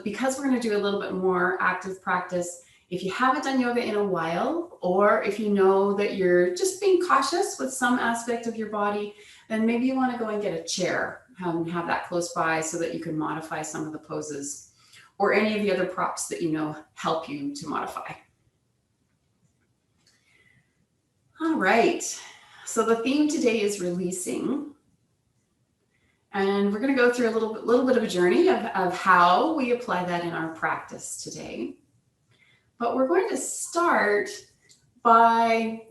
because we're going to do a little bit more active practice, if you haven't done yoga in a while, or if you know that you're just being cautious with some aspect of your body, then maybe you want to go and get a chair and have that close by so that you can modify some of the poses or any of the other props that you know help you to modify. All right, so the theme today is releasing. And we're going to go through a little bit of a journey of how we apply that in our practice today. But we're going to start by,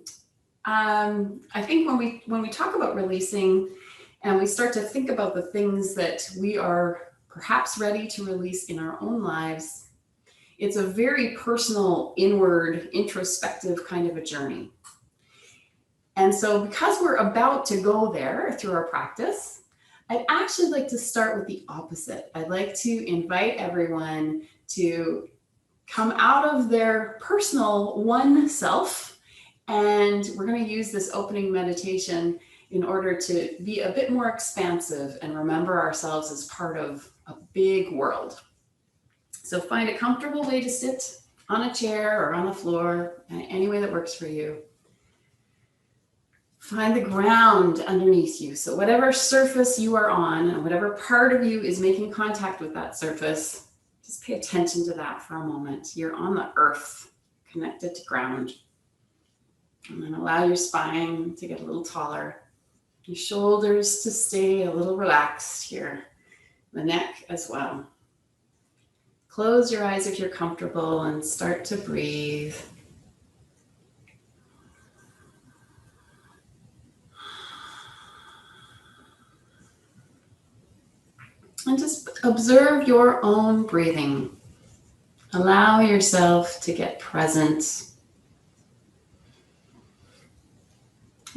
I think when we talk about releasing and we start to think about the things that we are perhaps ready to release in our own lives, it's a very personal, inward, introspective kind of a journey. And so because we're about to go there through our practice, I'd actually like to start with the opposite. I'd like to invite everyone to come out of their personal one self, and we're going to use this opening meditation in order to be a bit more expansive and remember ourselves as part of a big world. So find a comfortable way to sit on a chair or on the floor, any way that works for you. Find the ground underneath you. So whatever surface you are on and whatever part of you is making contact with that surface, just pay attention to that for a moment. You're on the earth, connected to ground. And then allow your spine to get a little taller. Your shoulders to stay a little relaxed here. The neck as well. Close your eyes if you're comfortable and start to breathe. And just observe your own breathing. Allow yourself to get present.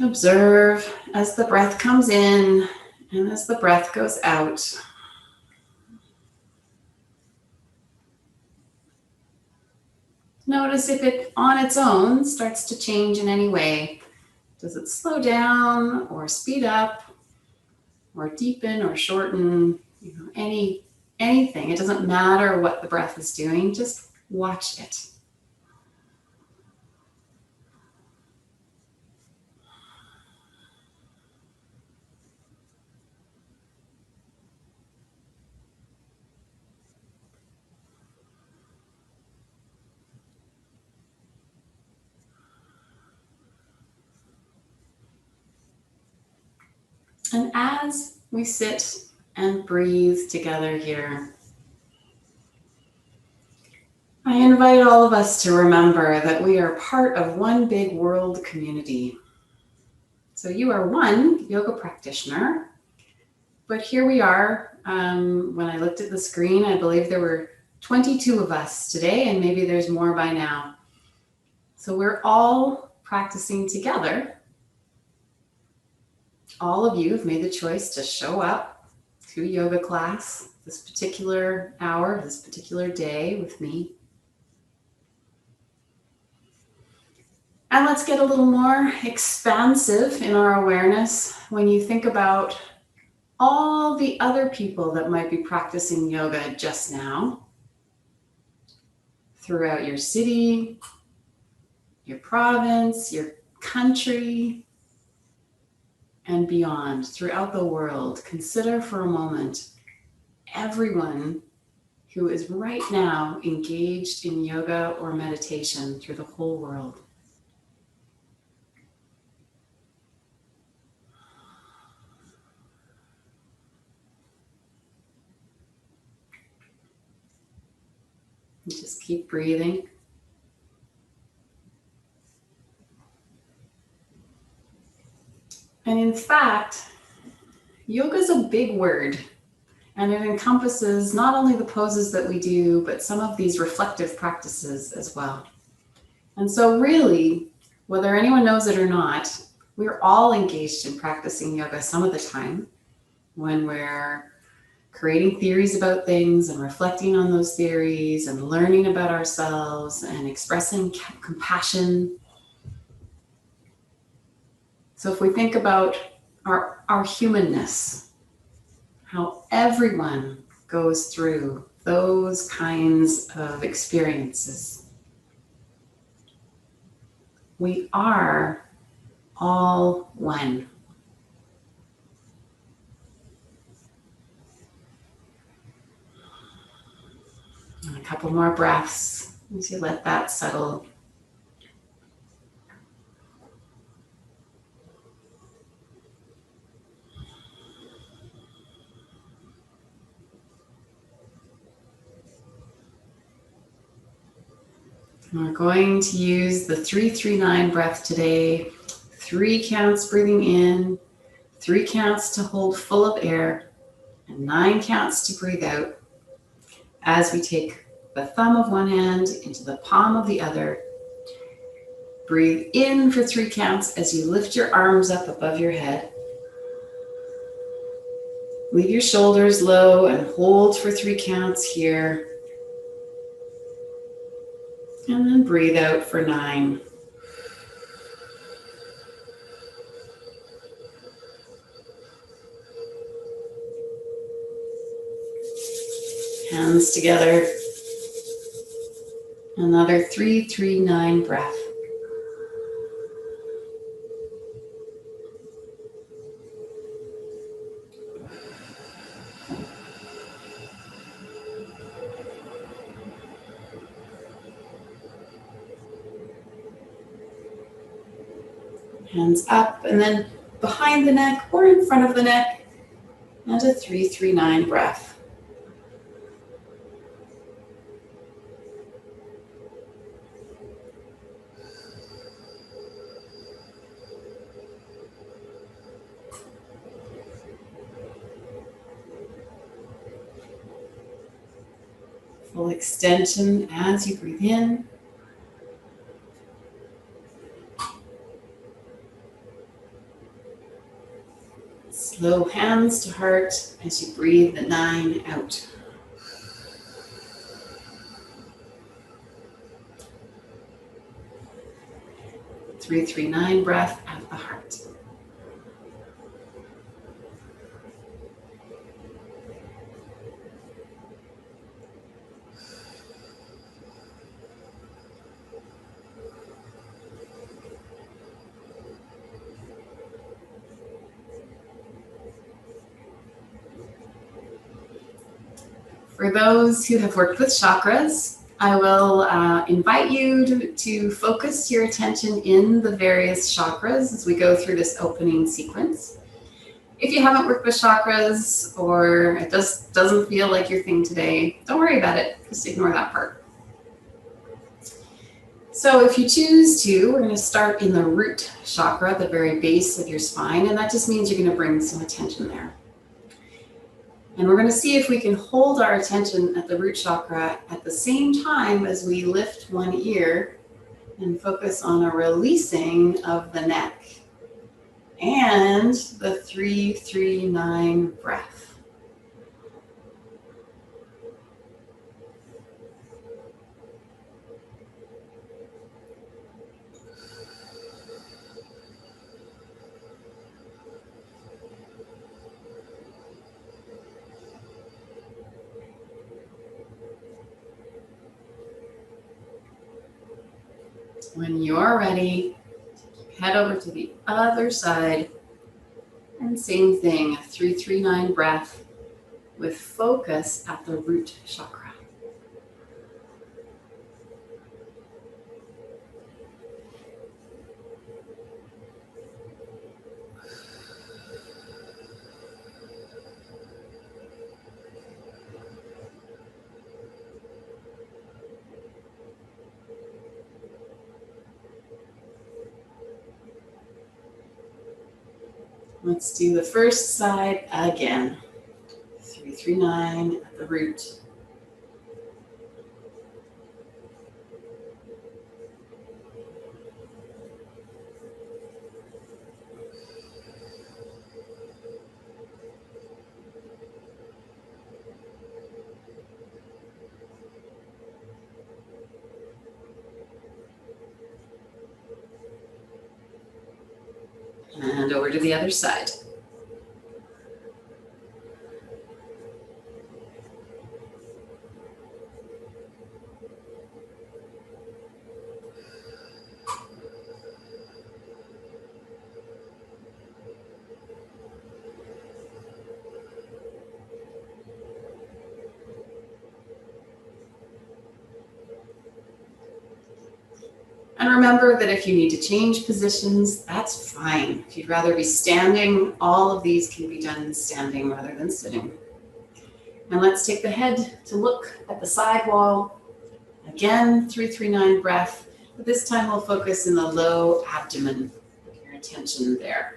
Observe as the breath comes in and as the breath goes out. Notice if it on its own starts to change in any way. Does it slow down or speed up or deepen or shorten? Anything. It doesn't matter what the breath is doing, just watch it. And as we sit and breathe together here, I invite all of us to remember that we are part of one big world community. So you are one yoga practitioner, but here we are. When I looked at the screen, I believe there were 22 of us today, and maybe there's more by now. So we're all practicing together. All of you have made the choice to show up to yoga class this particular hour, this particular day with me. And let's get a little more expansive in our awareness when you think about all the other people that might be practicing yoga just now throughout your city, your province, your country, and beyond, throughout the world. Consider for a moment everyone who is right now engaged in yoga or meditation through the whole world. And just keep breathing. And in fact, yoga is a big word, and it encompasses not only the poses that we do, but some of these reflective practices as well. And so really, whether anyone knows it or not, we're all engaged in practicing yoga some of the time when we're creating theories about things and reflecting on those theories and learning about ourselves and expressing compassion. So if we think about our humanness, how everyone goes through those kinds of experiences. We are all one. And a couple more breaths as you let that settle. And we're going to use the 3-3-9 breath today. 3 counts breathing in, 3 counts to hold full of air, and 9 counts to breathe out as we take the thumb of one hand into the palm of the other. Breathe in for 3 counts as you lift your arms up above your head. Leave your shoulders low and hold for 3 counts here. And then breathe out for 9. Hands together. Another 3-3-9 breath. Hands up and then behind the neck or in front of the neck. And a 3-3-9 breath. Full extension as you breathe in. Slow hands to heart as you breathe the 9 out. Three, 3-9 breath at the heart. For those who have worked with chakras, I will invite you to focus your attention in the various chakras as we go through this opening sequence. If you haven't worked with chakras or it doesn't feel like your thing today, don't worry about it. Just ignore that part. So if you choose to, we're going to start in the root chakra, the very base of your spine, and that just means you're going to bring some attention there. And we're going to see if we can hold our attention at the root chakra at the same time as we lift one ear and focus on a releasing of the neck and the 3-3-9 breath. When you're ready, head over to the other side and same thing, a 3-3-9 breath with focus at the root chakra. Let's do the first side again. 3-3-9 at the root. And over to the other side. And remember that if you need to change positions, that's fine. If you'd rather be standing, all of these can be done standing rather than sitting. And let's take the head to look at the side wall. Again, 339 breath, but this time we'll focus in the low abdomen. Put your attention there.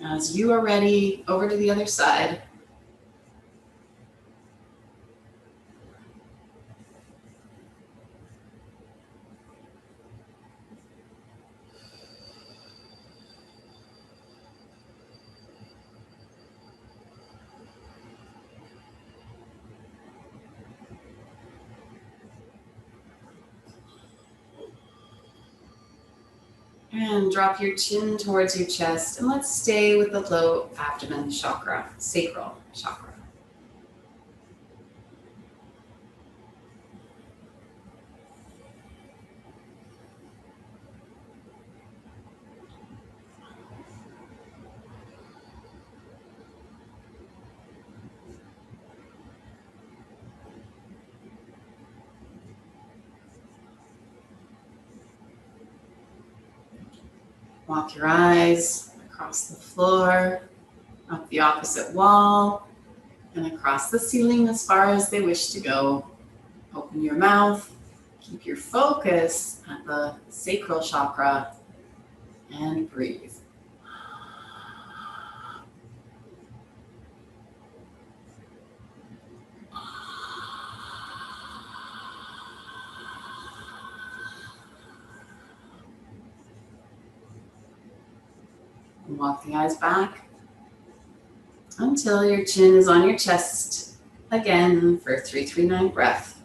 As you are ready, over to the other side. And drop your chin towards your chest, and let's stay with the low abdomen chakra, sacral chakra. Walk your eyes across the floor, up the opposite wall, and across the ceiling as far as they wish to go. Open your mouth, keep your focus at the sacral chakra, and breathe. And walk the eyes back until your chin is on your chest. Again for 339 breath.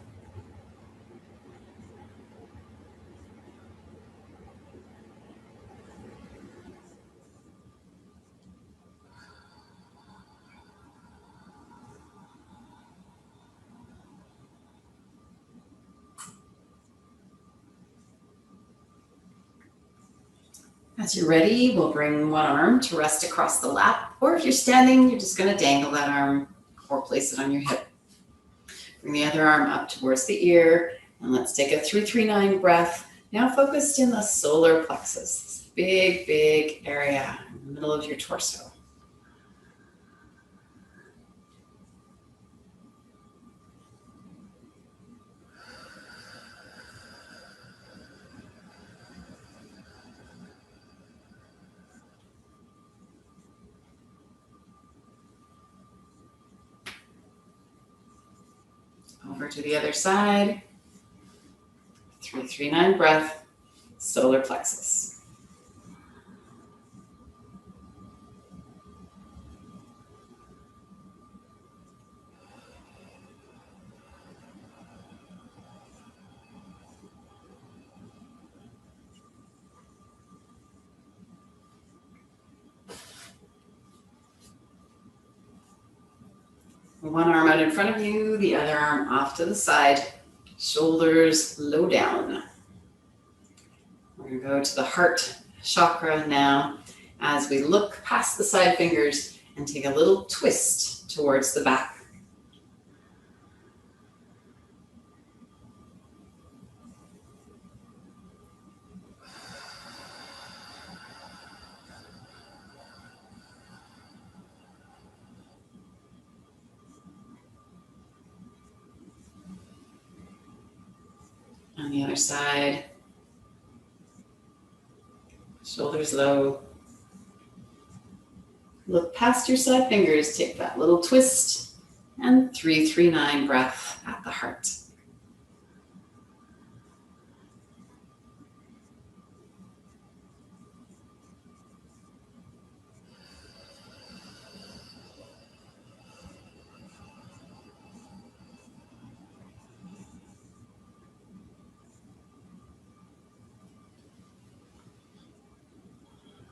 As you're ready, we'll bring one arm to rest across the lap, or if you're standing, you're just going to dangle that arm or place it on your hip. Bring the other arm up towards the ear, and let's take a 339 breath. Now focused in the solar plexus, this big, big area in the middle of your torso. Over to the other side. 339 breath, solar plexus. One arm out in front of you, the other arm off to the side, shoulders low down. We're going to go to the heart chakra now as we look past the side fingers and take a little twist towards the back. On the other side, shoulders low. Look past your side fingers, take that little twist, and 339 breath at the heart.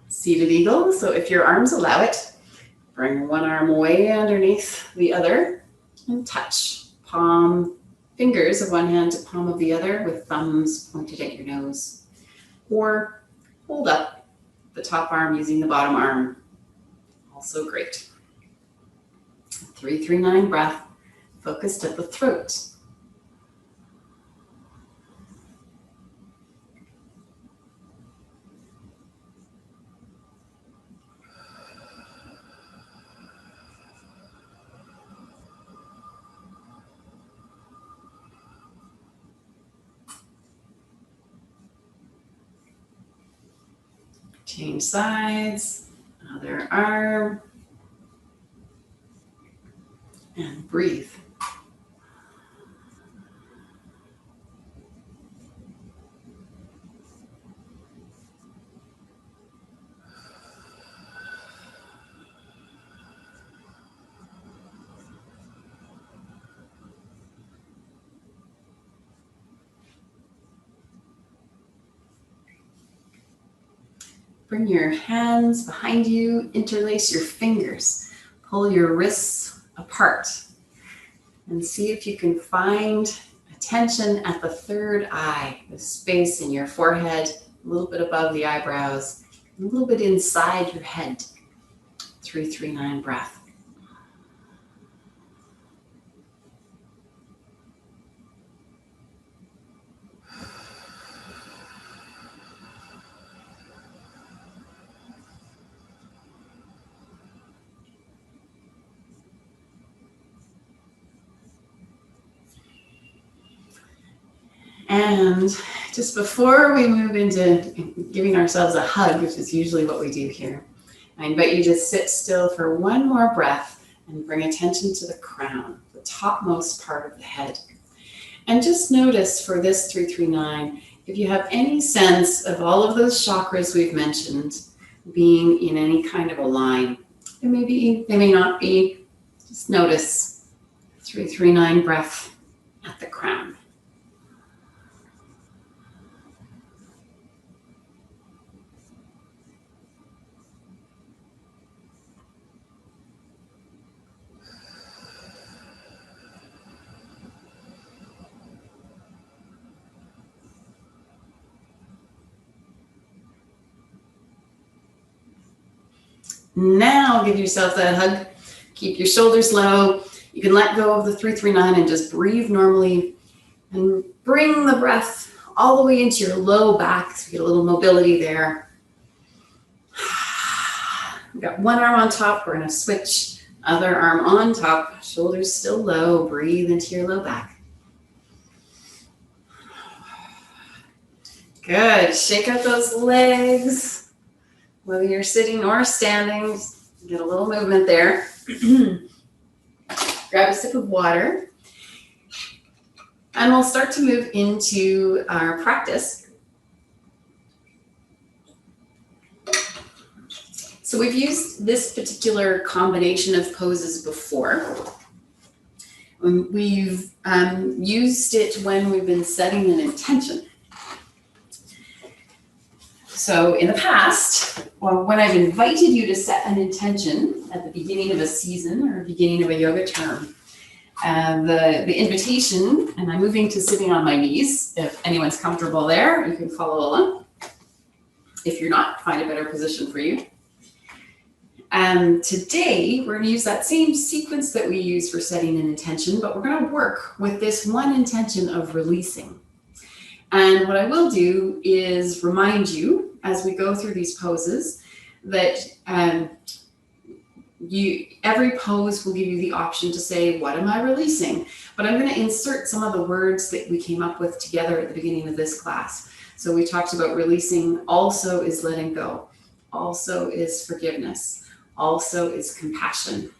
Seated eagle, so if your arms allow it, bring one arm way underneath the other and touch palm fingers of one hand to palm of the other with thumbs pointed at your nose. Or hold up the top arm using the bottom arm. Also great. 3-3-9 breath, focused at the throat. Change sides, other arm, and breathe. Bring your hands behind you, interlace your fingers, pull your wrists apart, and see if you can find attention at the third eye, the space in your forehead, a little bit above the eyebrows, a little bit inside your head. 3-3-9 breath. And just before we move into giving ourselves a hug, which is usually what we do here, I invite you to sit still for one more breath and bring attention to the crown, the topmost part of the head. And just notice for this 3-3-9, if you have any sense of all of those chakras we've mentioned being in any kind of a line. They may be, they may not be. Just notice 3-3-9 breath at the crown. Now give yourself that hug. Keep your shoulders low. You can let go of the 3-3-9 and just breathe normally. And bring the breath all the way into your low back so you get a little mobility there. We've got one arm on top. We're going to switch. Other arm on top. Shoulders still low. Breathe into your low back. Good. Shake out those legs. Whether you're sitting or standing, get a little movement there. Grab a sip of water. And we'll start to move into our practice. So we've used this particular combination of poses before. We've used it when we've been setting an intention. So in the past, well, when I've invited you to set an intention at the beginning of a season or beginning of a yoga term, the invitation, and I'm moving to sitting on my knees. If anyone's comfortable there, you can follow along. If you're not, find a better position for you. Today, we're going to use that same sequence that we use for setting an intention, but we're going to work with this one intention of releasing. And what I will do is remind you as we go through these poses that every pose will give you the option to say, what am I releasing? But I'm going to insert some of the words that we came up with together at the beginning of this class. So we talked about releasing also is letting go, also is forgiveness, also is compassion.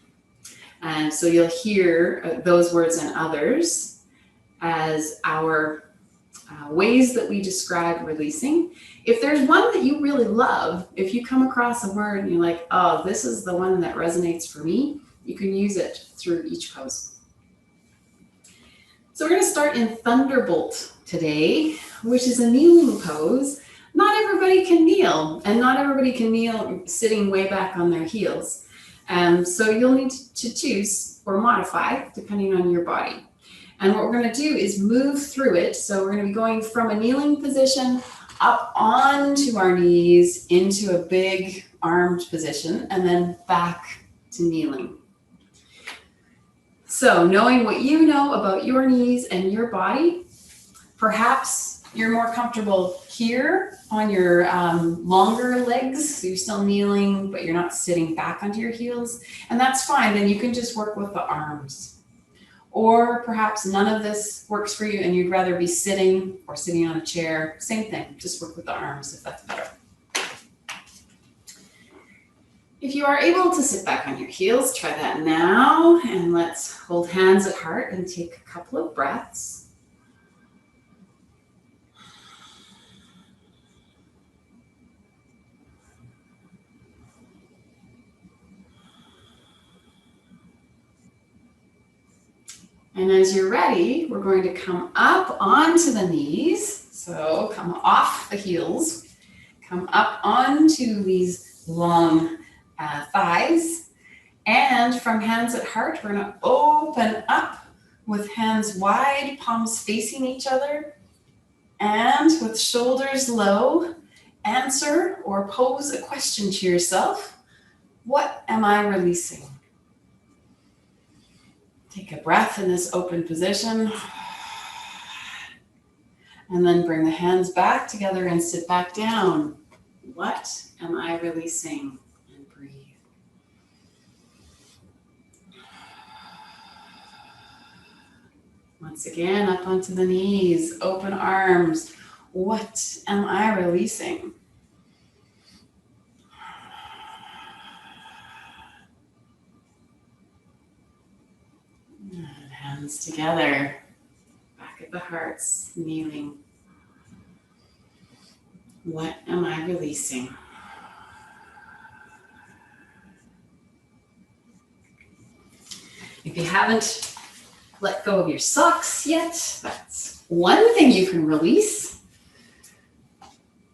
And so you'll hear those words and others as our ways that we describe releasing. If there's one that you really love, if you come across a word and you're like, oh, this is the one that resonates for me, you can use it through each pose. So we're going to start in Thunderbolt today, which is a kneeling pose. Not everybody can kneel, and not everybody can kneel sitting way back on their heels. So you'll need to choose or modify depending on your body. And what we're going to do is move through it. So we're going to be going from a kneeling position up onto our knees into a big armed position and then back to kneeling. So knowing what you know about your knees and your body, perhaps you're more comfortable here on your longer legs. So you're still kneeling, but you're not sitting back onto your heels. And that's fine. Then you can just work with the arms. Or perhaps none of this works for you and you'd rather be sitting or sitting on a chair. Same thing, just work with the arms if that's better. If you are able to sit back on your heels, try that now. And let's hold hands at heart and take a couple of breaths. And as you're ready, we're going to come up onto the knees. So come off the heels, come up onto these long thighs. And from hands at heart, we're going to open up with hands wide, palms facing each other. And with shoulders low, answer or pose a question to yourself. What am I releasing? Take a breath in this open position. And then bring the hands back together and sit back down. What am I releasing? And breathe. Once again, up onto the knees, open arms. What am I releasing? And hands together, back at the hearts, kneeling. What am I releasing? If you haven't let go of your socks yet, that's one thing you can release.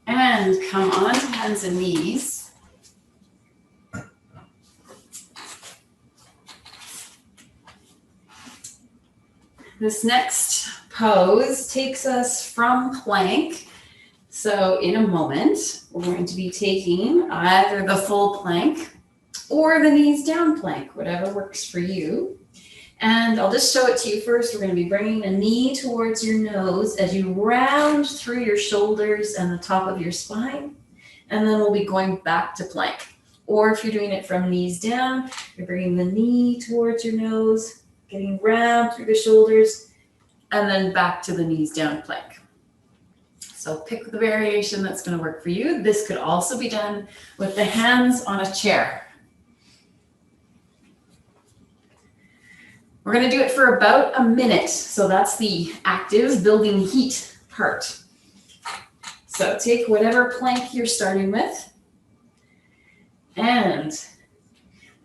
And come onto hands and knees. This next pose takes us from plank. So in a moment, we're going to be taking either the full plank or the knees down plank, whatever works for you. And I'll just show it to you first. We're going to be bringing the knee towards your nose as you round through your shoulders and the top of your spine. And then we'll be going back to plank. Or if you're doing it from knees down, you're bringing the knee towards your nose, getting round through the shoulders, and then back to the knees down plank. So pick the variation that's going to work for you. This could also be done with the hands on a chair. We're going to do it for about a minute. So that's the active building heat part. So take whatever plank you're starting with and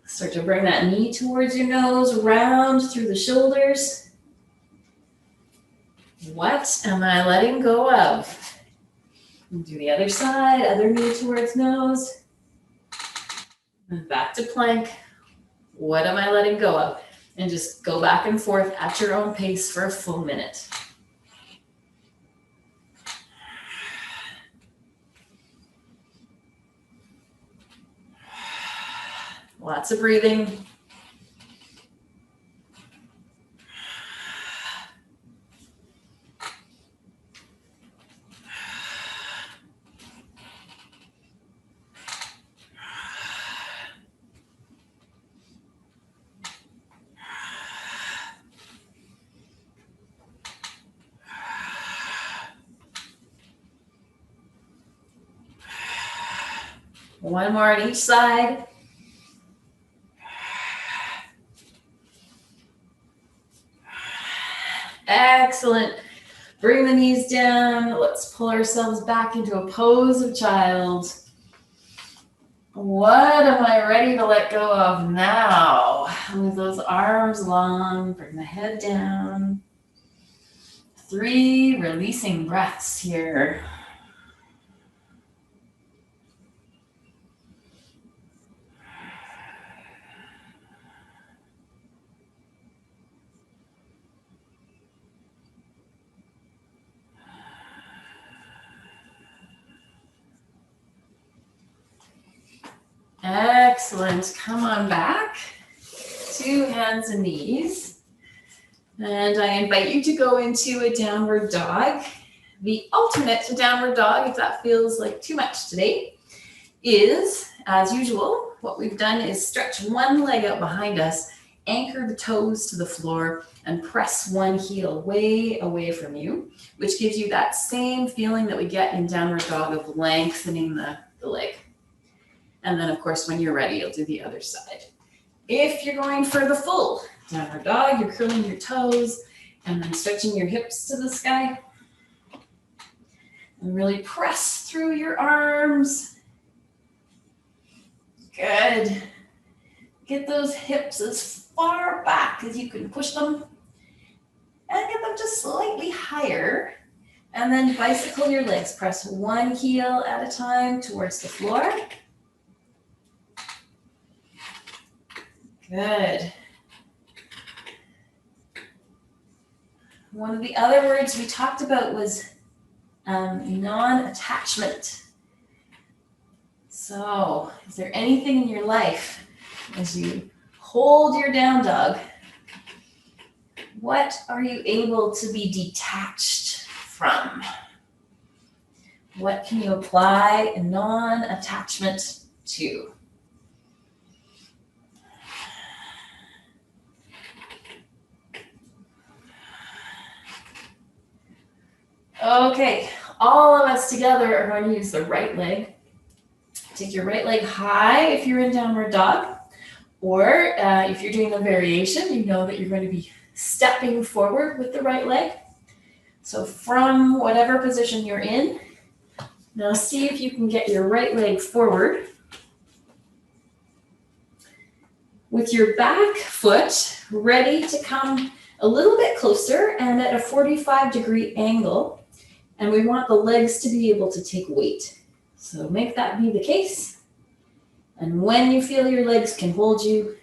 start to bring that knee towards your nose, round through the shoulders. What am I letting go of? And do the other side, other knee towards nose. And back to plank. What am I letting go of? And just go back and forth at your own pace for a full minute. Lots of breathing. One more on each side. Excellent. Bring the knees down. Let's pull ourselves back into a pose of child. What am I ready to let go of now? Move those arms long. Bring the head down. 3 releasing breaths here. Excellent. Come on back to hands and knees. And I invite you to go into a downward dog. The alternate to downward dog, if that feels like too much today, is, as usual, what we've done is stretch one leg out behind us, anchor the toes to the floor, and press one heel way away from you, which gives you that same feeling that we get in downward dog of lengthening the leg. And then, of course, when you're ready, you'll do the other side. If you're going for the full downward dog, you're curling your toes and then stretching your hips to the sky. And really press through your arms. Good. Get those hips as far back as you can push them. And get them just slightly higher. And then bicycle your legs. Press one heel at a time towards the floor. Good. One of the other words we talked about was non-attachment. So, is there anything in your life as you hold your down dog, what are you able to be detached from? What can you apply a non-attachment to? Okay, all of us together are going to use the right leg. Take your right leg high if you're in downward dog, or if you're doing a variation, you know that you're going to be stepping forward with the right leg. So from whatever position you're in, now see if you can get your right leg forward. With your back foot ready to come a little bit closer and at a 45-degree angle. And we want the legs to be able to take weight. So make that be the case. And when you feel your legs can hold you,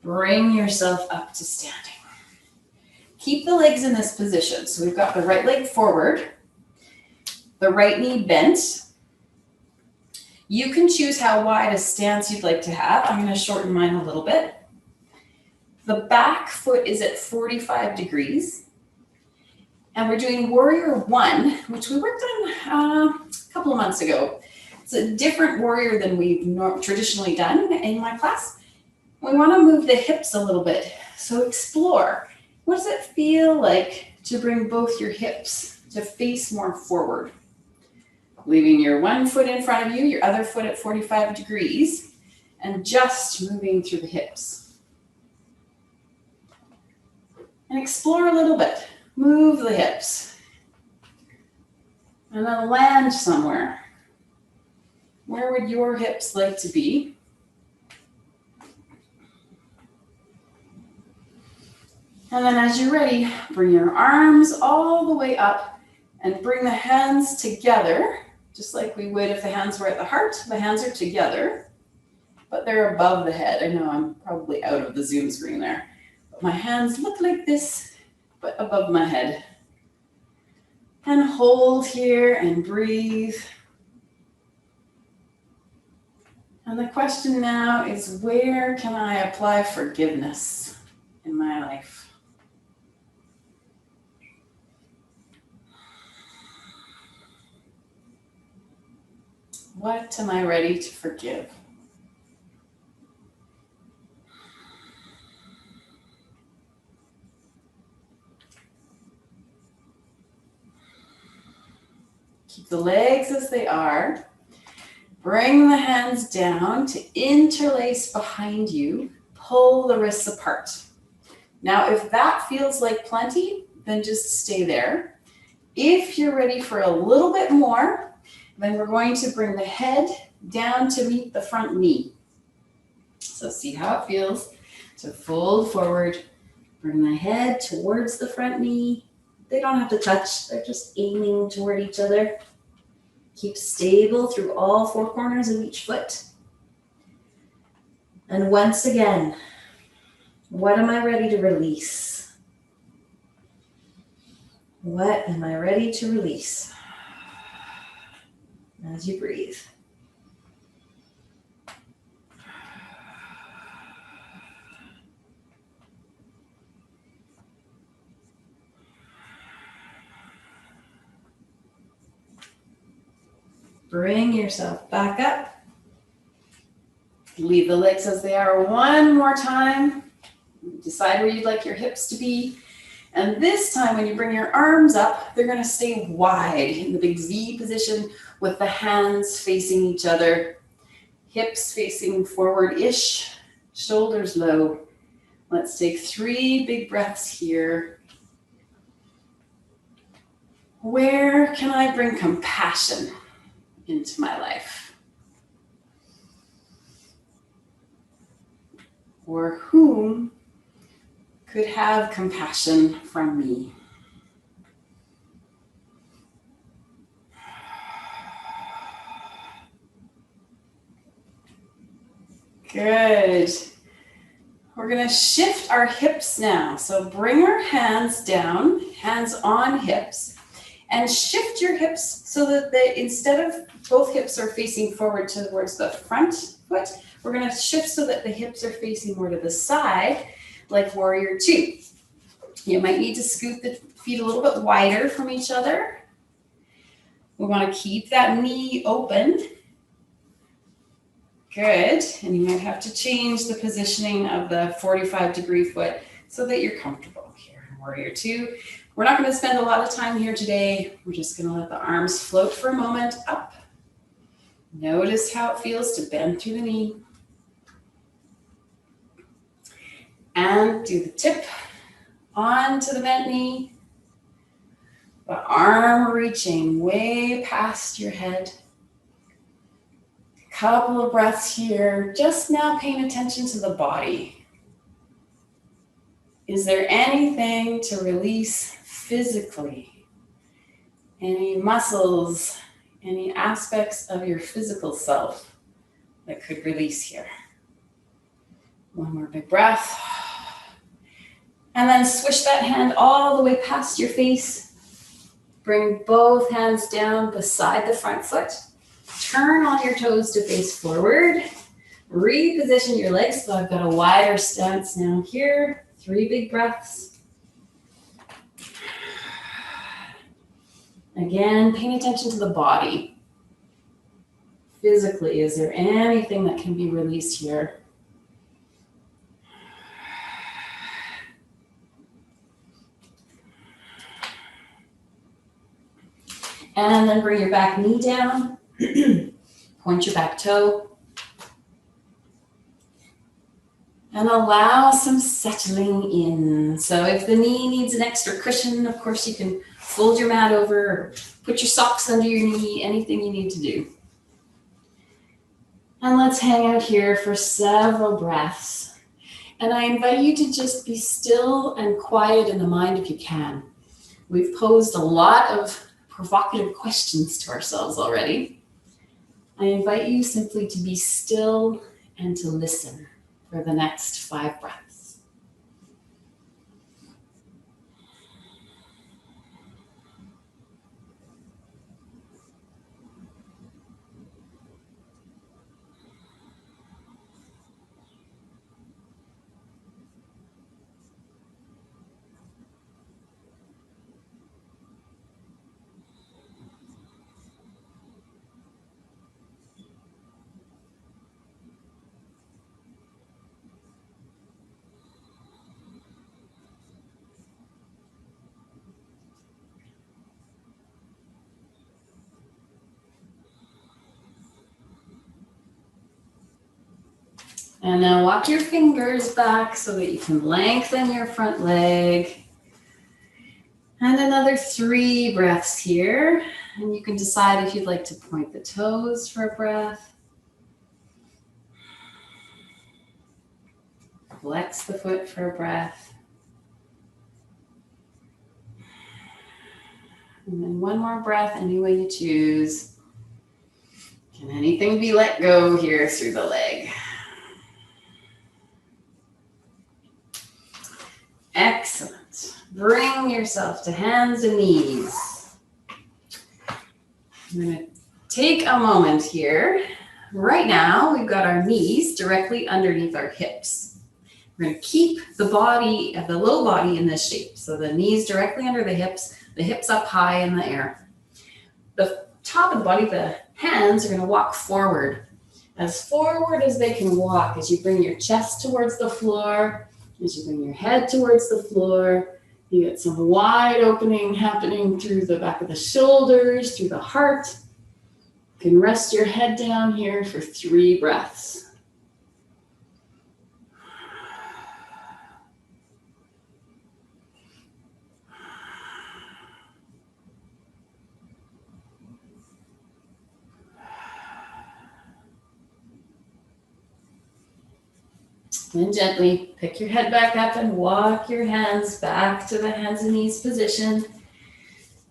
bring yourself up to standing. Keep the legs in this position. So we've got the right leg forward, the right knee bent. You can choose how wide a stance you'd like to have. I'm going to shorten mine a little bit. The back foot is at 45 degrees. And we're doing warrior one, which we worked on a couple of months ago. It's a different warrior than we've traditionally done in my class. We want to move the hips a little bit. So explore. What does it feel like to bring both your hips to face more forward? Leaving your one foot in front of you, your other foot at 45 degrees, and just moving through the hips. And explore a little bit. Move the hips. And then land somewhere. Where would your hips like to be? And then as you're ready, bring your arms all the way up and bring the hands together, just like we would if the hands were at the heart. The hands are together, but they're above the head. I know I'm probably out of the Zoom screen there. But my hands look like this, but above my head. And hold here and breathe. And the question now is, where can I apply forgiveness in my life? What am I ready to forgive? Keep the legs as they are. Bring the hands down to interlace behind you. Pull the wrists apart. Now, if that feels like plenty, then just stay there. If you're ready for a little bit more, then we're going to bring the head down to meet the front knee. So see how it feels to fold forward. Bring the head towards the front knee. They don't have to touch. They're just aiming toward each other. Keep stable through all four corners of each foot. And once again, what am I ready to release? What am I ready to release? As you breathe. Bring yourself back up. Leave the legs as they are one more time. Decide where you'd like your hips to be. And this time when you bring your arms up, they're gonna stay wide in the big V position with the hands facing each other. Hips facing forward-ish, shoulders low. Let's take 3 big breaths here. Where can I bring compassion into my life? Or whom could have compassion from me? Good. We're going to shift our hips now. So bring our hands down, hands on hips, and shift your hips so that instead of both hips are facing forward towards the front foot, we're going to shift so that the hips are facing more to the side, like warrior 2. You might need to scoot the feet a little bit wider from each other. We want to keep that knee open. Good, and you might have to change the positioning of the 45-degree foot so that you're comfortable here. Warrior 2. We're not going to spend a lot of time here today. We're just going to let the arms float for a moment up. Notice how it feels to bend through the knee. And do the tip onto the bent knee. The arm reaching way past your head. Couple of breaths here, just now paying attention to the body. Is there anything to release physically? Any muscles, any aspects of your physical self that could release here? One more big breath. And then swish that hand all the way past your face. Bring both hands down beside the front foot. Turn all your toes to face forward. Reposition your legs so I've got a wider stance now here. 3 big breaths. Again, paying attention to the body. Physically, is there anything that can be released here? And then bring your back knee down. Point your back toe. And allow some settling in. So if the knee needs an extra cushion, of course you can fold your mat over or put your socks under your knee, anything you need to do. And let's hang out here for several breaths. And I invite you to just be still and quiet in the mind if you can. We've posed a lot of provocative questions to ourselves already. I invite you simply to be still and to listen for the next 5 breaths. And now walk your fingers back so that you can lengthen your front leg. And another 3 breaths here. And you can decide if you'd like to point the toes for a breath. Flex the foot for a breath. And then one more breath, any way you choose. Can anything be let go here through the leg? Excellent. Bring yourself to hands and knees. I'm going to take a moment here. Right now, we've got our knees directly underneath our hips. We're going to keep the body, the low body in this shape. So the knees directly under the hips up high in the air. The top of the body, the hands are going to walk forward as they can walk, as you bring your chest towards the floor, as you bring your head towards the floor. You get some wide opening happening through the back of the shoulders, through the heart. You can rest your head down here for 3 breaths. And gently pick your head back up and walk your hands back to the hands and knees position.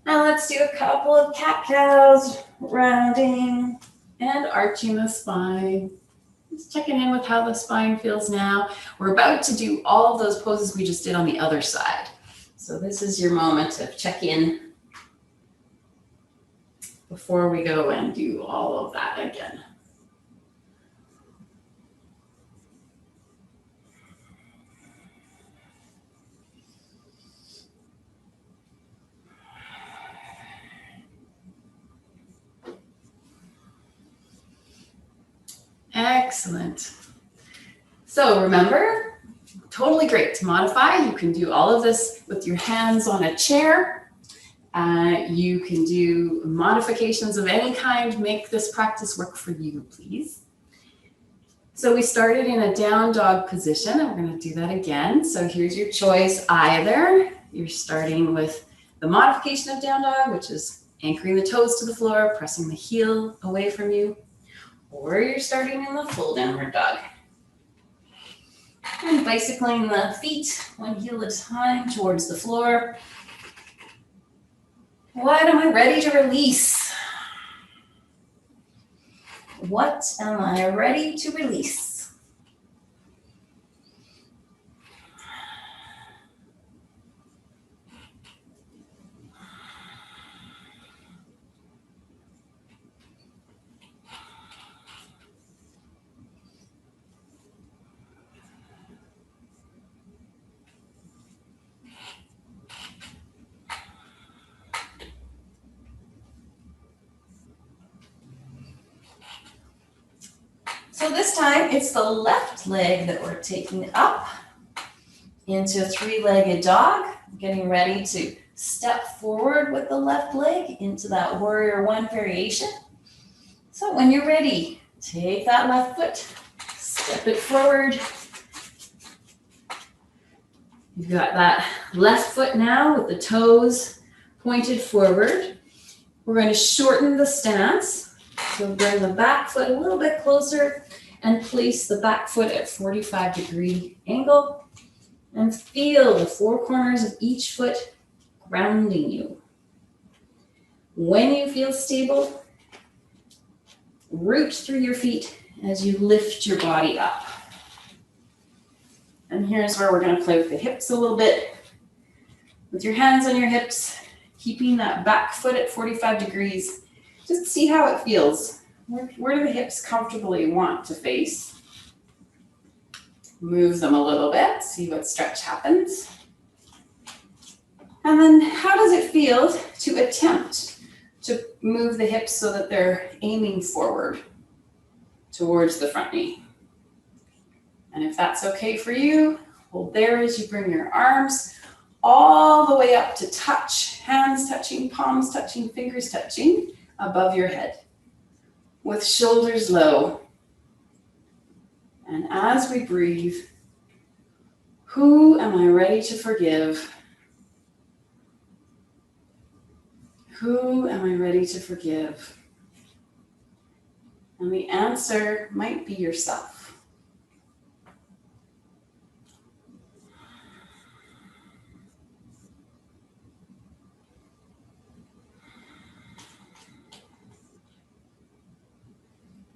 Now let's do a couple of cat-cows, rounding and arching the spine. Just checking in with how the spine feels now. We're about to do all of those poses we just did on the other side. So this is your moment to check in before we go and do all of that again. Excellent. So remember, totally great to modify. You can do all of this with your hands on a chair. You can do modifications of any kind. Make this practice work for you, please. So we started in a down dog position, and we're going to do that again. So here's your choice. Either you're starting with the modification of down dog, which is anchoring the toes to the floor, pressing the heel away from you, or you're starting in the full downward dog. And bicycling the feet one heel at a time towards the floor. What am I ready to release? What am I ready to release? So this time it's the left leg that we're taking up into a 3-legged dog, getting ready to step forward with the left leg into that warrior 1 variation. So when you're ready, take that left foot, step it forward. You've got that left foot now with the toes pointed forward. We're going to shorten the stance. So bring the back foot a little bit closer and place the back foot at 45-degree angle and feel the 4 corners of each foot grounding you. When you feel stable, root through your feet as you lift your body up. And here's where we're going to play with the hips a little bit. With your hands on your hips, keeping that back foot at 45 degrees. Just see how it feels. Where do the hips comfortably want to face? Move them a little bit, see what stretch happens. And then how does it feel to attempt to move the hips so that they're aiming forward towards the front knee? And if that's okay for you, hold there as you bring your arms all the way up to touch, hands touching, palms touching, fingers touching above your head with shoulders low. And as we breathe, who am I ready to forgive? Who am I ready to forgive? And the answer might be yourself.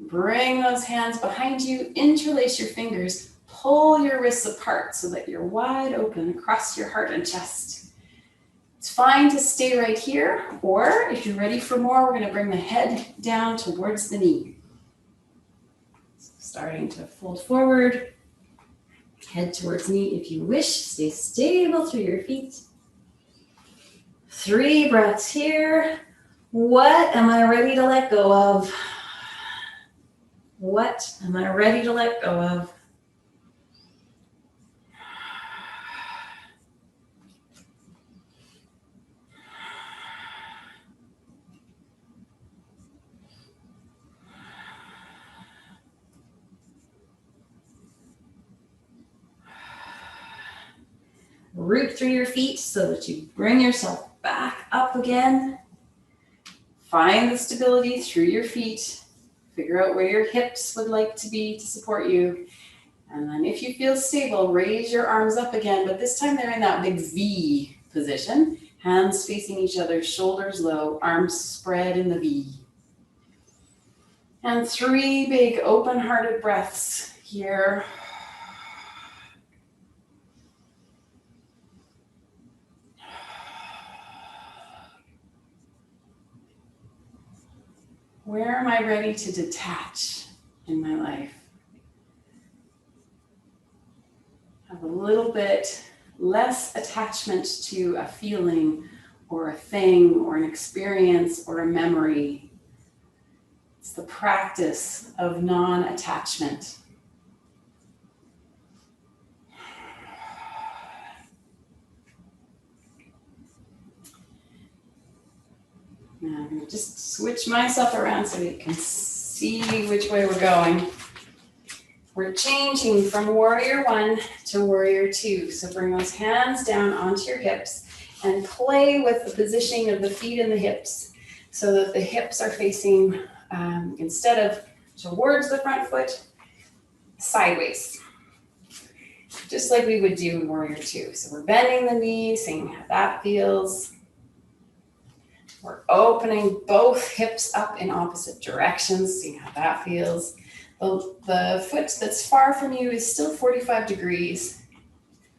Bring those hands behind you, interlace your fingers, pull your wrists apart so that you're wide open across your heart and chest. It's fine to stay right here, or if you're ready for more, we're going to bring the head down towards the knee. So starting to fold forward, head towards knee if you wish. Stay stable through your feet. 3 breaths here. What am I ready to let go of? What am I ready to let go of? Root through your feet so that you bring yourself back up again. Find the stability through your feet. Figure out where your hips would like to be to support you. And then if you feel stable, raise your arms up again, but this time they're in that big V position. Hands facing each other, shoulders low, arms spread in the V. And 3 big open-hearted breaths here. Where am I ready to detach in my life? Have a little bit less attachment to a feeling or a thing or an experience or a memory. It's the practice of non-attachment. Now I'm going to just switch myself around so you can see which way we're going. We're changing from warrior 1 to warrior 2. So bring those hands down onto your hips and play with the positioning of the feet and the hips so that the hips are facing, instead of towards the front foot, sideways. Just like we would do in warrior 2. So we're bending the knees, seeing how that feels. We're opening both hips up in opposite directions, seeing how that feels. The foot that's far from you is still 45 degrees.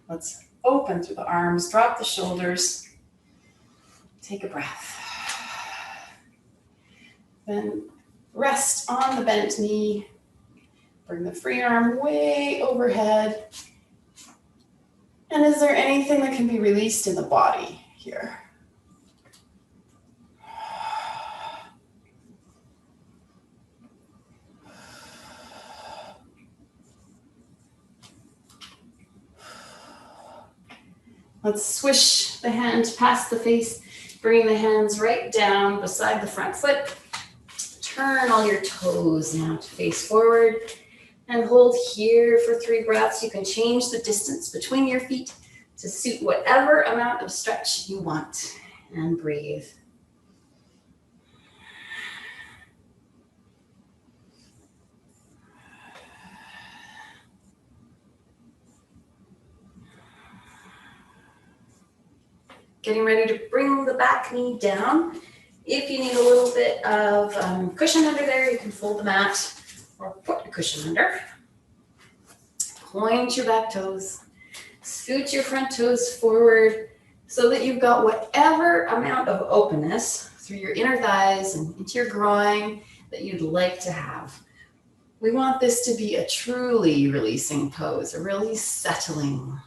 Let's open through the arms, drop the shoulders. Take a breath. Then rest on the bent knee. Bring the free arm way overhead. And is there anything that can be released in the body here? Let's swish the hand past the face, bringing the hands right down beside the front foot. Turn all your toes now to face forward and hold here for 3 breaths. You can change the distance between your feet to suit whatever amount of stretch you want, and breathe. Getting ready to bring the back knee down. If you need a little bit of cushion under there, you can fold the mat or put a cushion under. Point your back toes. Scoot your front toes forward so that you've got whatever amount of openness through your inner thighs and into your groin that you'd like to have. We want this to be a truly releasing pose, a really settling,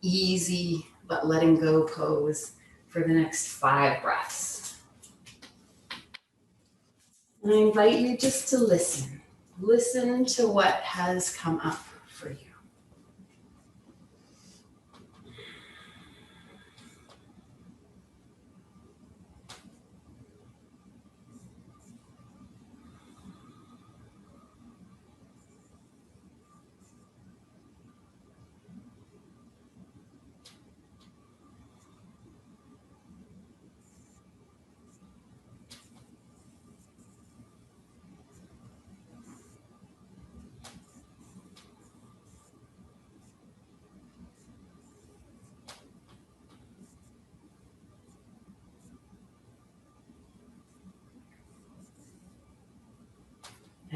easy, but letting go pose for the next 5 breaths. And I invite you just to listen. Listen to what has come up for you.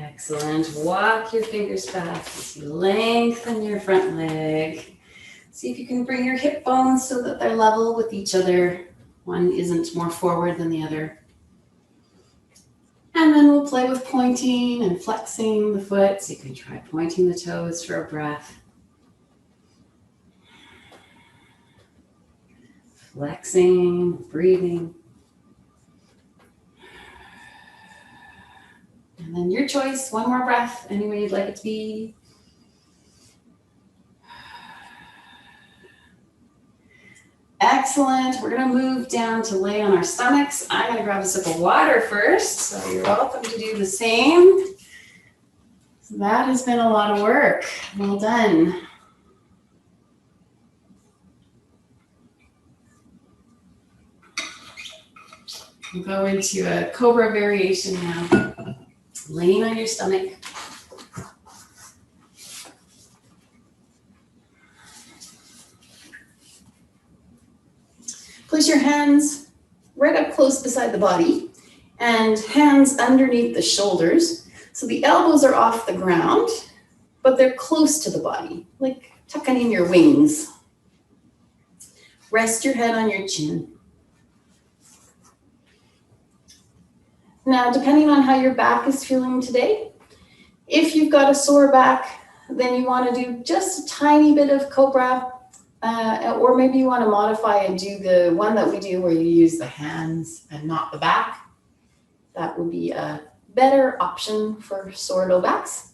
Excellent. Walk your fingers back as you lengthen your front leg. See if you can bring your hip bones so that they're level with each other. One isn't more forward than the other. And then we'll play with pointing and flexing the foot. So you can try pointing the toes for a breath. Flexing, breathing. And then your choice, one more breath, any way you'd like it to be. Excellent. We're going to move down to lay on our stomachs. I'm going to grab a sip of water first, so you're welcome to do the same. So that has been a lot of work. Well done. We'll go into a cobra variation now. Laying on your stomach. Place your hands right up close beside the body and hands underneath the shoulders. So the elbows are off the ground, but they're close to the body, like tucking in your wings. Rest your head on your chin. Now, depending on how your back is feeling today, if you've got a sore back, then you want to do just a tiny bit of cobra, or maybe you want to modify and do the one that we do where you use the hands and not the back. That would be a better option for sore low backs.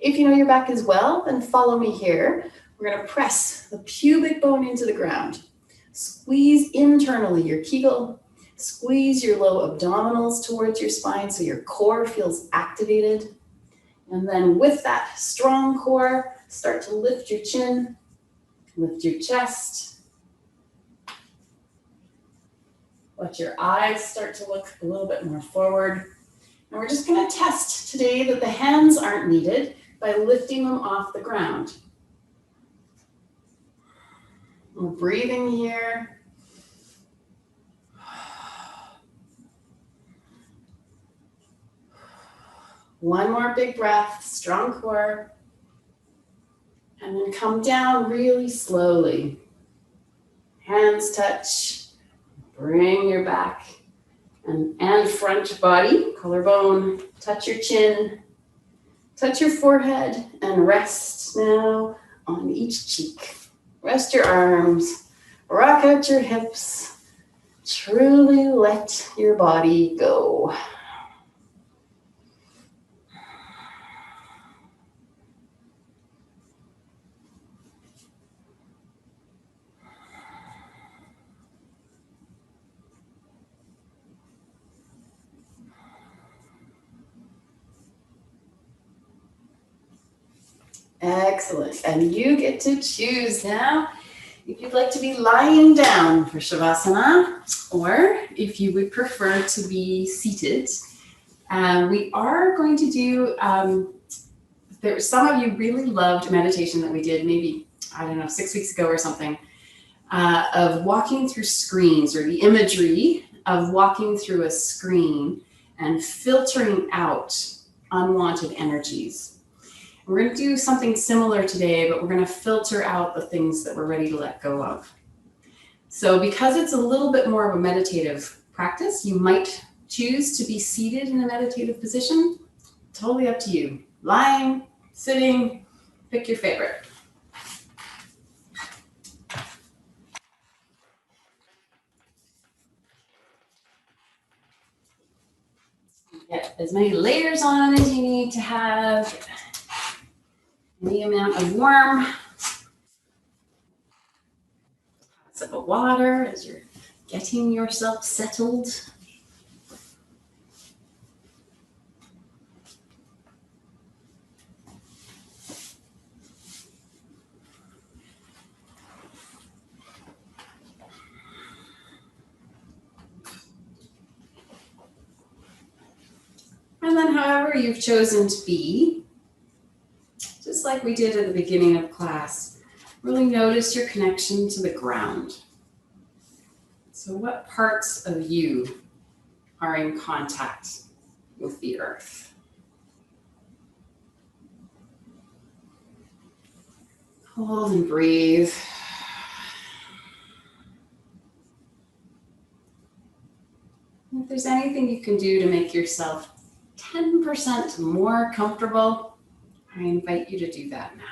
If you know your back is well, then follow me here. We're going to press the pubic bone into the ground. Squeeze internally your Kegel. Squeeze your low abdominals towards your spine so your core feels activated. And then with that strong core, start to lift your chin, lift your chest. Let your eyes start to look a little bit more forward. And we're just going to test today that the hands aren't needed by lifting them off the ground. We're breathing here. One more big breath, strong core. And then come down really slowly. Hands touch. Bring your back and front body, collarbone. Touch your chin. Touch your forehead and rest now on each cheek. Rest your arms. Rock out your hips. Truly let your body go. Excellent. And you get to choose now if you'd like to be lying down for Shavasana, or if you would prefer to be seated. We are going to do, some of you really loved meditation that we did maybe, 6 weeks ago or something, of walking through screens, or the imagery of walking through a screen and filtering out unwanted energies. We're going to do something similar today, but we're going to filter out the things that we're ready to let go of. So because it's a little bit more of a meditative practice, you might choose to be seated in a meditative position. Totally up to you. Lying, sitting, pick your favorite. Get as many layers on as you need to have. Any amount of warm. Sip of water as you're getting yourself settled. And then however you've chosen to be, just like we did at the beginning of class, really notice your connection to the ground. So what parts of you are in contact with the earth? Hold and breathe. If there's anything you can do to make yourself 10% more comfortable, I invite you to do that now.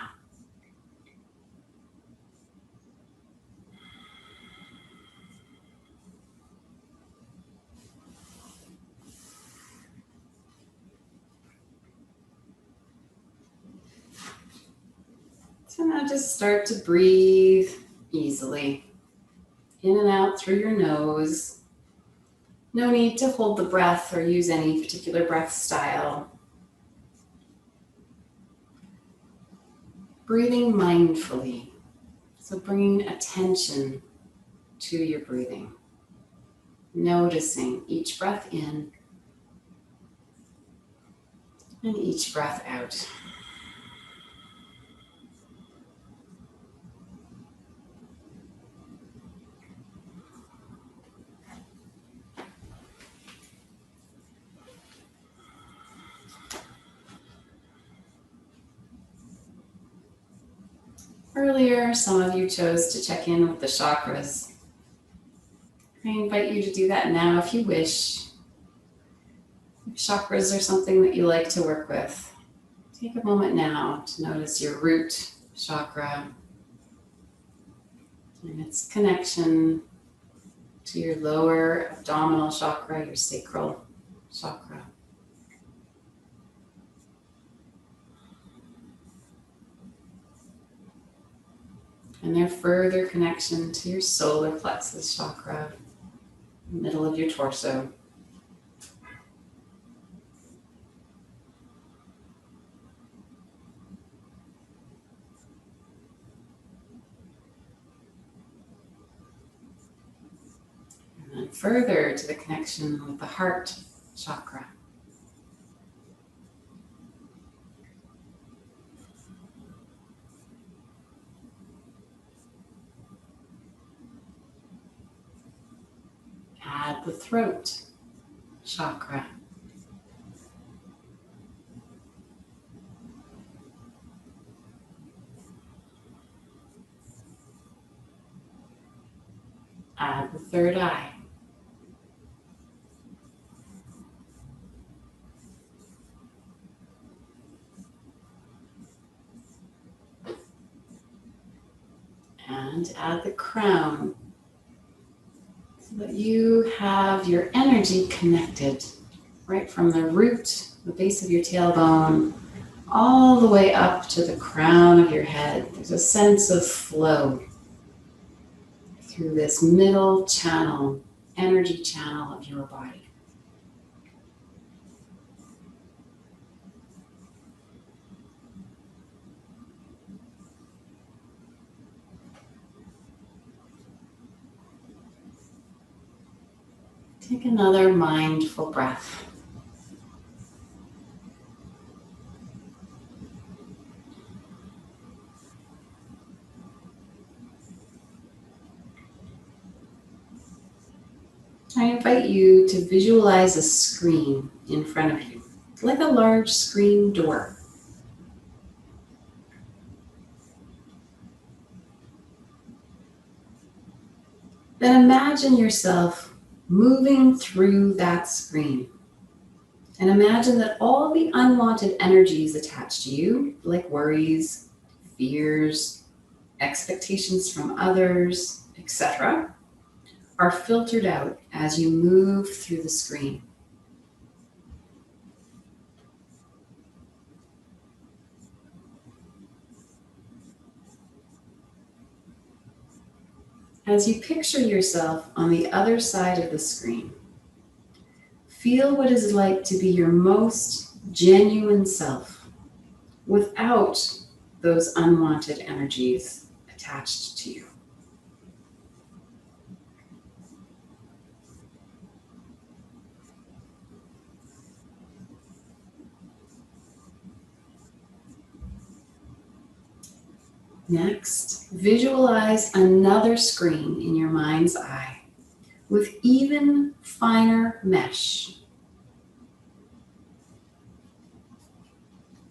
So now just start to breathe easily. In and out through your nose. No need to hold the breath or use any particular breath style. Breathing mindfully. So bringing attention to your breathing. Noticing each breath in and each breath out. Earlier, some of you chose to check in with the chakras. I invite you to do that now if you wish. If chakras are something that you like to work with, take a moment now to notice your root chakra and its connection to your lower abdominal chakra, your sacral chakra. And their further connection to your solar plexus chakra, middle of your torso. And then further to the connection with the heart chakra. Add the throat chakra. Add the third eye. And add the crown so that you have your energy connected right from the root, the base of your tailbone, all the way up to the crown of your head. There's a sense of flow through this middle channel, energy channel of your body. Take another mindful breath. I invite you to visualize a screen in front of you, like a large screen door. Then imagine yourself moving through that screen. And imagine that all the unwanted energies attached to you, like worries, fears, expectations from others, etc., are filtered out as you move through the screen. As you picture yourself on the other side of the screen, feel what it is like to be your most genuine self without those unwanted energies attached to you. Next, visualize another screen in your mind's eye with even finer mesh.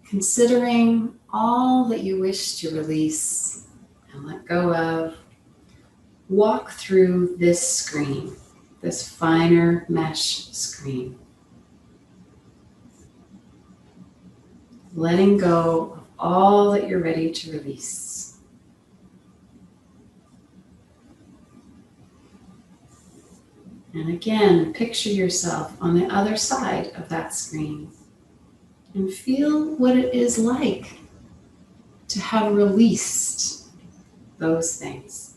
Considering all that you wish to release and let go of, walk through this screen, this finer mesh screen. Letting go of all that you're ready to release. And again, picture yourself on the other side of that screen and feel what it is like to have released those things.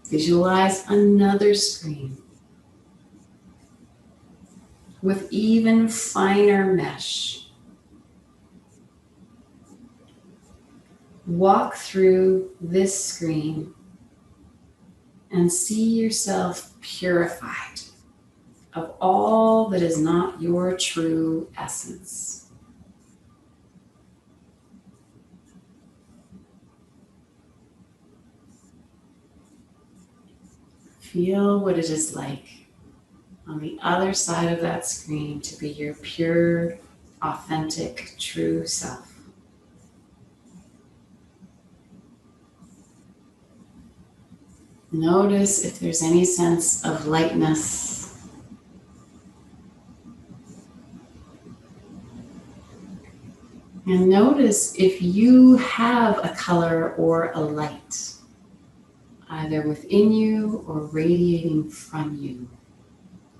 Visualize another screen with even finer mesh. Walk through this screen and see yourself purified of all that is not your true essence. Feel what it is like on the other side of that screen to be your pure, authentic, true self. Notice if there's any sense of lightness. And notice if you have a color or a light, either within you or radiating from you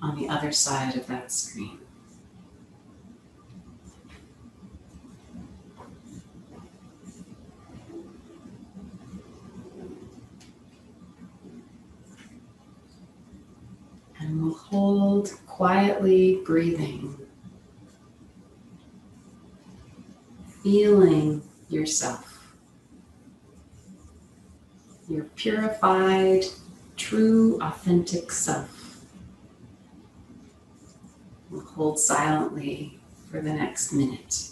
on the other side of that screen. And we'll hold quietly breathing, feeling yourself, your purified, true, authentic self. We'll hold silently for the next minute.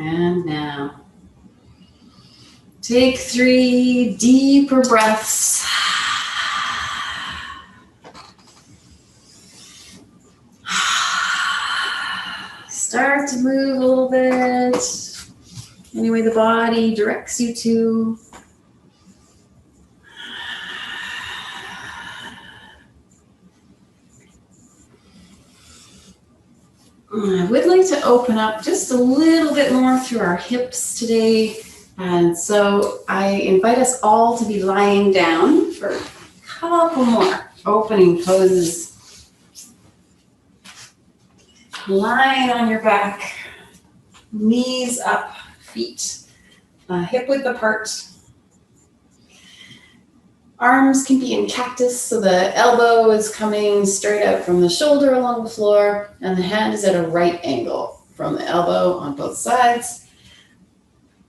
And now, take 3 deeper breaths. Start to move a little bit, any way the body directs you to. I would like to open up just a little bit more through our hips today. And so I invite us all to be lying down for a couple more opening poses. Lying on your back, knees up, feet hip width apart. Arms can be in cactus, so the elbow is coming straight out from the shoulder along the floor, and the hand is at a right angle from the elbow on both sides.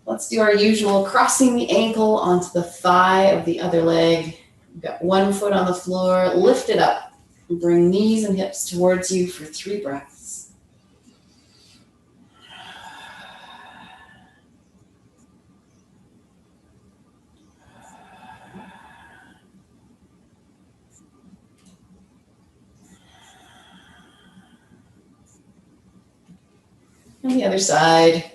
Let's do our usual crossing the ankle onto the thigh of the other leg. We've got one foot on the floor, lift it up, and bring knees and hips towards you for 3 breaths. And the other side,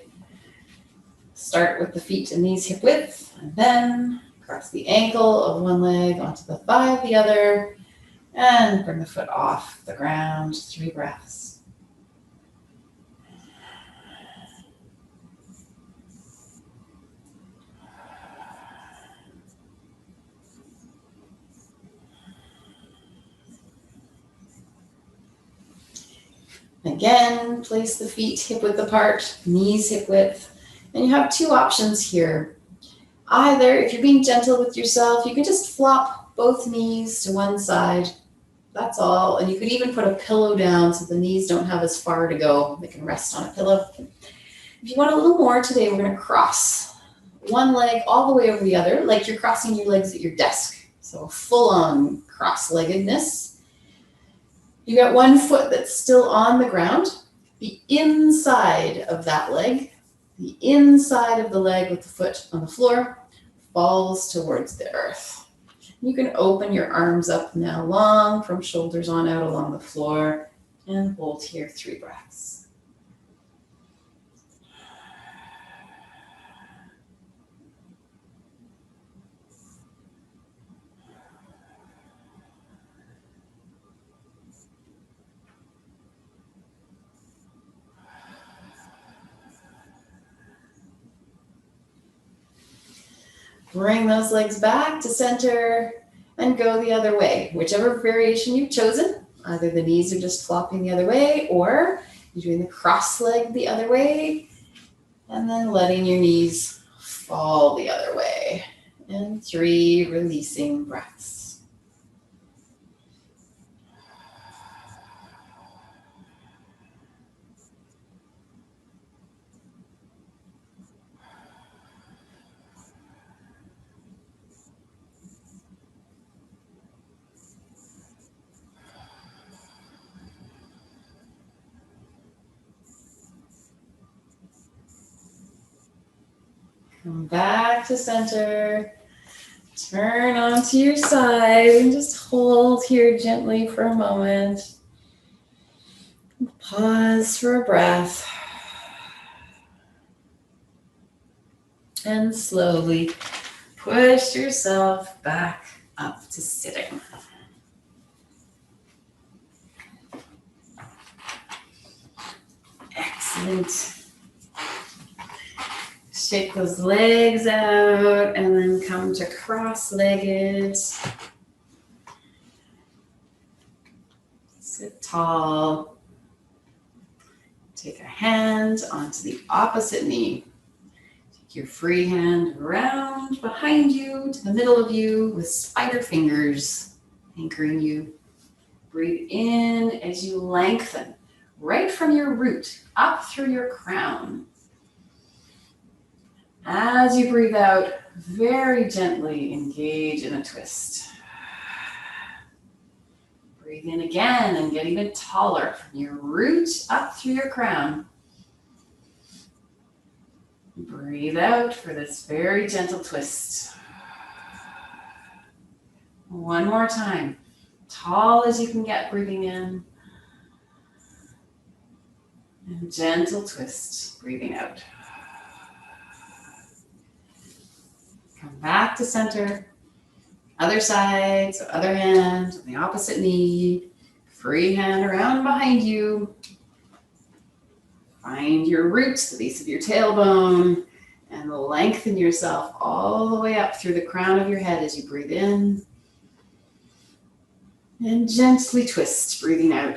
start with the feet and knees hip width, and then cross the ankle of one leg onto the thigh of the other, and bring the foot off the ground, 3 breaths. Again, place the feet hip width apart, knees hip width. And you have 2 options here. Either, if you're being gentle with yourself, you can just flop both knees to one side. That's all. And you could even put a pillow down so the knees don't have as far to go. They can rest on a pillow. If you want a little more today, we're going to cross one leg all the way over the other, like you're crossing your legs at your desk. So full-on cross-leggedness. You got one foot that's still on the ground. The inside of that leg, the inside of the leg with the foot on the floor, falls towards the earth. You can open your arms up now long from shoulders on out along the floor and hold here 3 breaths. Bring those legs back to center and go the other way. Whichever variation you've chosen, either the knees are just flopping the other way or you're doing the cross leg the other way and then letting your knees fall the other way. And 3 releasing breaths. Come back to center. Turn onto your side and just hold here gently for a moment. Pause for a breath. And slowly push yourself back up to sitting. Excellent. Shake those legs out and then come to cross-legged. Sit tall. Take a hand onto the opposite knee. Take your free hand around behind you to the middle of you with spider fingers anchoring you. Breathe in as you lengthen right from your root up through your crown. As you breathe out, very gently engage in a twist. Breathe in again and get even taller from your root up through your crown. Breathe out for this very gentle twist. One more time. Tall as you can get, breathing in. And gentle twist, breathing out. Come back to center. Other side, so other hand on the opposite knee. Free hand around behind you. Find your roots, the base of your tailbone, and lengthen yourself all the way up through the crown of your head as you breathe in. And gently twist, breathing out.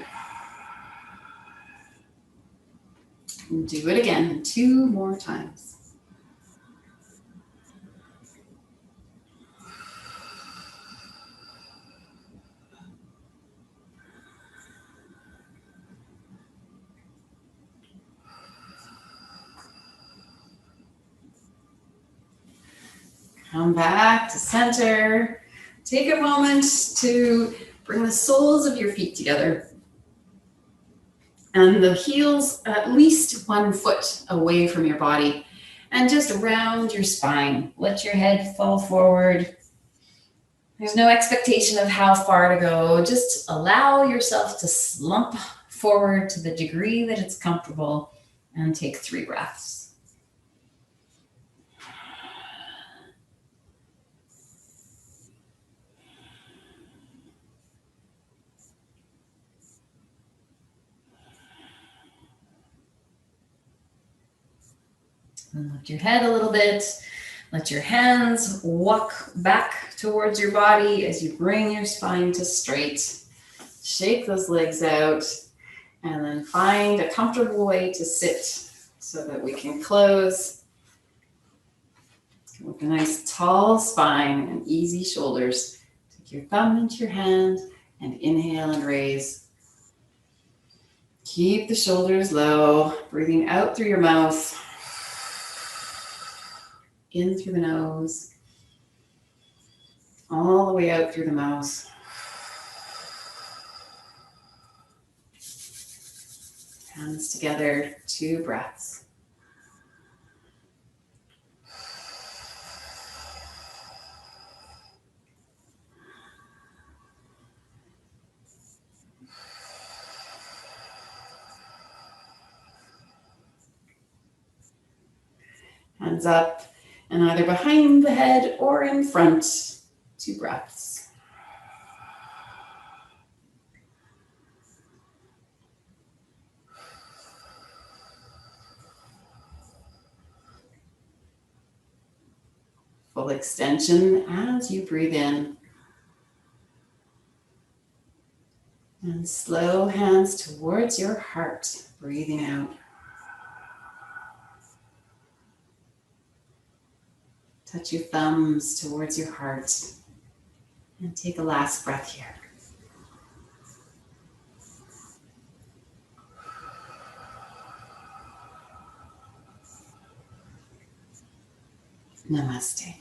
And do it again 2 more times. Come back to center. Take a moment to bring the soles of your feet together. And the heels at least 1 foot away from your body. And just round your spine. Let your head fall forward. There's no expectation of how far to go. Just allow yourself to slump forward to the degree that it's comfortable and take 3 breaths. And lift your head a little bit. Let your hands walk back towards your body as you bring your spine to straight. Shake those legs out and then find a comfortable way to sit so that we can close With a nice tall spine and easy shoulders. Take your thumb into your hand and inhale and raise. Keep the shoulders low, breathing out through your mouth, in through the nose, all the way out through the mouth. Hands together, 2 breaths. Hands up and either behind the head or in front, 2 breaths. Full extension as you breathe in. And slow hands towards your heart, breathing out. Touch your thumbs towards your heart. And take a last breath here. Namaste.